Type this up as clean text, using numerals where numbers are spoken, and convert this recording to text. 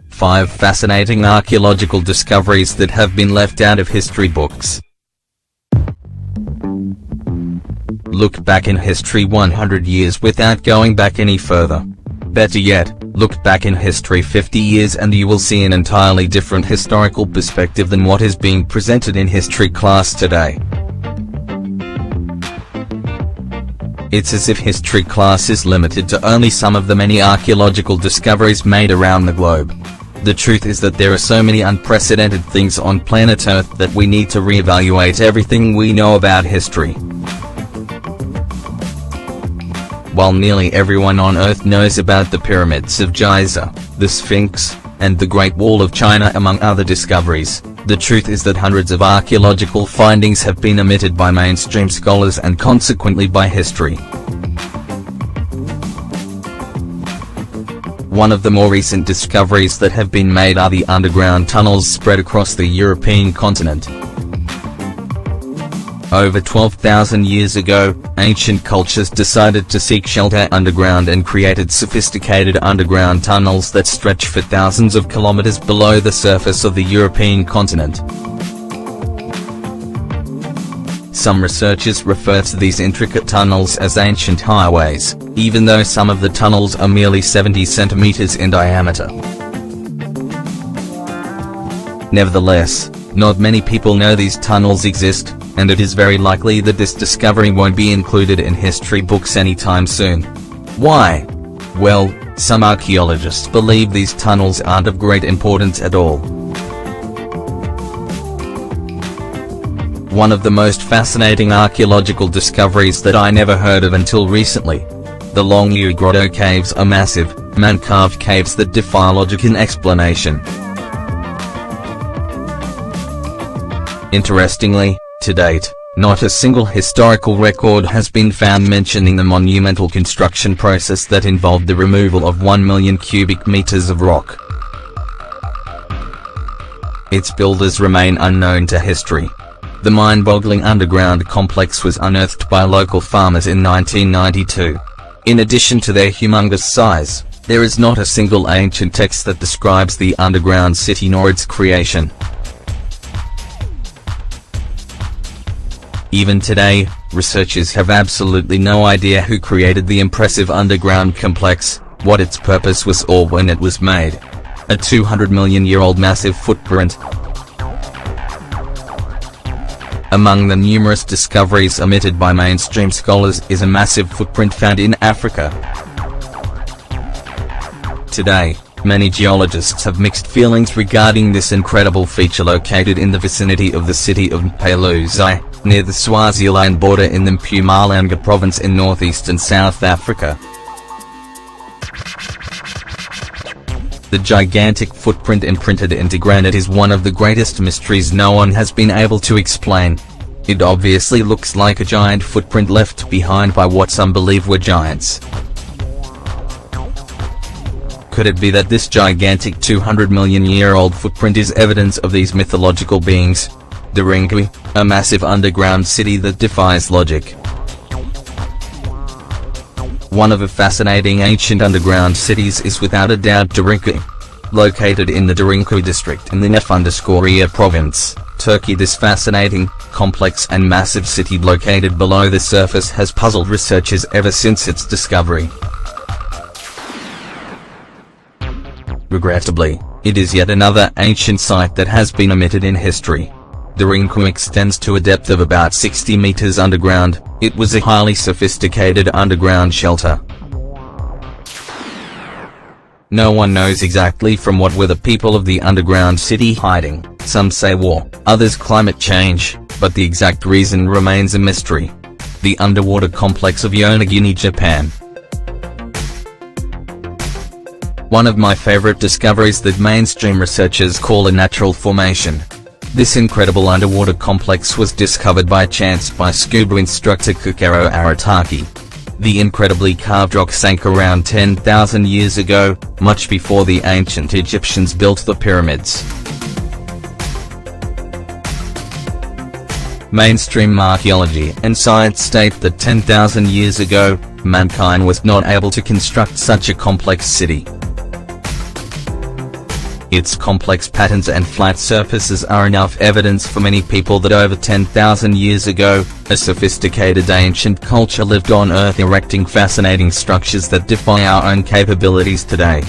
Five fascinating archaeological discoveries that have been left out of history books. Look back in history 100 years without going back any further. Better yet, look back in history 50 years and you will see an entirely different historical perspective than what is being presented in history class today. It's as if history class is limited to only some of the many archaeological discoveries made around the globe. The truth is that there are so many unprecedented things on planet Earth that we need to reevaluate everything we know about history. While nearly everyone on Earth knows about the pyramids of Giza, the Sphinx, and the Great Wall of China among other discoveries, the truth is that hundreds of archaeological findings have been omitted by mainstream scholars and consequently by history. One of the more recent discoveries that have been made are the underground tunnels spread across the European continent. Over 12,000 years ago, ancient cultures decided to seek shelter underground and created sophisticated underground tunnels that stretch for thousands of kilometers below the surface of the European continent. Some researchers refer to these intricate tunnels as ancient highways, even though some of the tunnels are merely 70 centimeters in diameter. Nevertheless, not many people know these tunnels exist, and it is very likely that this discovery won't be included in history books anytime soon. Why? Well, some archaeologists believe these tunnels aren't of great importance at all. One of the most fascinating archaeological discoveries that I never heard of until recently. The Longyu Grotto caves are massive, man-carved caves that defy logic and explanation. Interestingly, to date, not a single historical record has been found mentioning the monumental construction process that involved the removal of 1 million cubic meters of rock. Its builders remain unknown to history. The mind-boggling underground complex was unearthed by local farmers in 1992. In addition to their humongous size, there is not a single ancient text that describes the underground city nor its creation. Even today, researchers have absolutely no idea who created the impressive underground complex, what its purpose was or when it was made. A 200-million-year-old massive footprint. Among the numerous discoveries omitted by mainstream scholars is a massive footprint found in Africa. Today, many geologists have mixed feelings regarding this incredible feature located in the vicinity of the city of Mpeluzai, near the Swaziland border in the Mpumalanga province in northeastern South Africa. The gigantic footprint imprinted into granite is one of the greatest mysteries no one has been able to explain. It obviously looks like a giant footprint left behind by what some believe were giants. Could it be that this gigantic 200-million-year-old footprint is evidence of these mythological beings? Durinkwi, a massive underground city that defies logic. One of the fascinating ancient underground cities is without a doubt Durinkwi. Located in the Durinkwi district in the Nef_Ria province, Turkey, this fascinating, complex and massive city located below the surface has puzzled researchers ever since its discovery. Regrettably, it is yet another ancient site that has been omitted in history. Durinkwi extends to a depth of about 60 meters underground. It was a highly sophisticated underground shelter. No one knows exactly from what were the people of the underground city hiding. Some say war, others climate change, but the exact reason remains a mystery. The underwater complex of Yonaguni, Japan. One of my favorite discoveries that mainstream researchers call a natural formation. This incredible underwater complex was discovered by chance by scuba instructor Kukero Arataki. The incredibly carved rock sank around 10,000 years ago, much before the ancient Egyptians built the pyramids. Mainstream archaeology and science state that 10,000 years ago, mankind was not able to construct such a complex city. Its complex patterns and flat surfaces are enough evidence for many people that over 10,000 years ago, a sophisticated ancient culture lived on Earth, erecting fascinating structures that defy our own capabilities today.